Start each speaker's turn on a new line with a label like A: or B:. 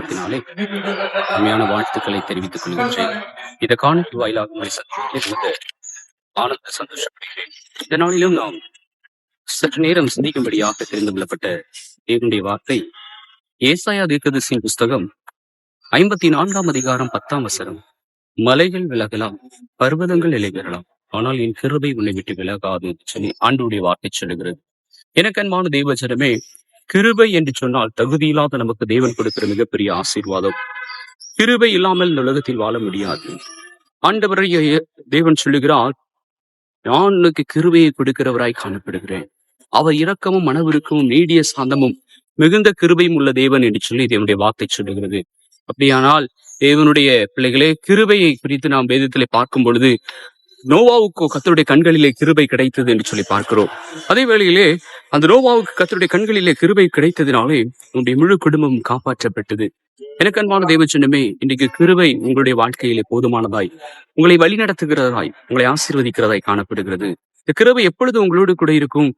A: நாமத்தினாலே உண்மையான வாழ்த்துக்களை தெரிவித்துக் கொள்கின்றேன். இந்த காணொலி வாயிலாக உங்களை சந்திப்பதில் ஆனந்த சந்தோஷப்படுகிறேன். இந்த நாளிலும் நாம் சற்று நேரம் சிந்திக்கும்படியாக தெரிந்து கொள்ளப்பட்ட தேவனுடைய வார்த்தை ஏசாயா தீர்க்கதரிசியின் புஸ்தகம் 54ஆம் அதிகாரம் 10ஆம் வசனம். மலைகள் விலகலாம், பர்வதங்கள் இலைபெறலாம், ஆனால் என் கிருபை உன்னை விட்டு விலகாது என்று சொல்லி ஆண்டவருடைய வார்த்தை சொல்லுகிறது. எனக்கு அன்பான தேவஜனமே, கிருபை என்று சொன்னால் தகுதியில்லாத நமக்கு தேவன் கொடுக்கிற மிகப்பெரிய ஆசீர்வாதம். கிருபை இல்லாமல் இந்த உலகத்தில் வாழ முடியாது. ஆண்டவரைய தேவன் சொல்லுகிறார், நான் உனக்கு கிருபையை கொடுக்கிறவராய் காணப்படுகிறேன். அவர் இரக்கமும் மனவிருக்கமும் நீடிய சாந்தமும் மிகுந்த கிருபையும் உள்ள தேவன் என்று சொல்லி தேவனுடைய வார்த்தை சொல்லுகிறது. அப்படியானால் தேவனுடைய பிள்ளைகளே, கிருபையை குறித்து நாம் வேதத்திலே பார்க்கும் பொழுது நோவாவுக்கு கர்த்தருடைய கண்களிலே கிருபை கிடைத்தது என்று சொல்லி பார்க்கிறோம். அதே வேளையிலே அந்த நோவாவுக்கு கர்த்தருடைய கண்களிலே கிருபை கிடைத்ததினாலே உங்களுடைய முழு குடும்பம் காப்பாற்றப்பட்டது. எனக்கு அன்பான தேவச்சனமே, இன்றைக்கு கிருபை உங்களுடைய வாழ்க்கையிலே போதுமானதாய், உங்களை வழிநடத்துகிறதாய், உங்களை ஆசீர்வதிக்கிறதாய் காணப்படுகிறது. இந்த கிருபை எப்பொழுது உங்களோடு கூட இருக்கும்?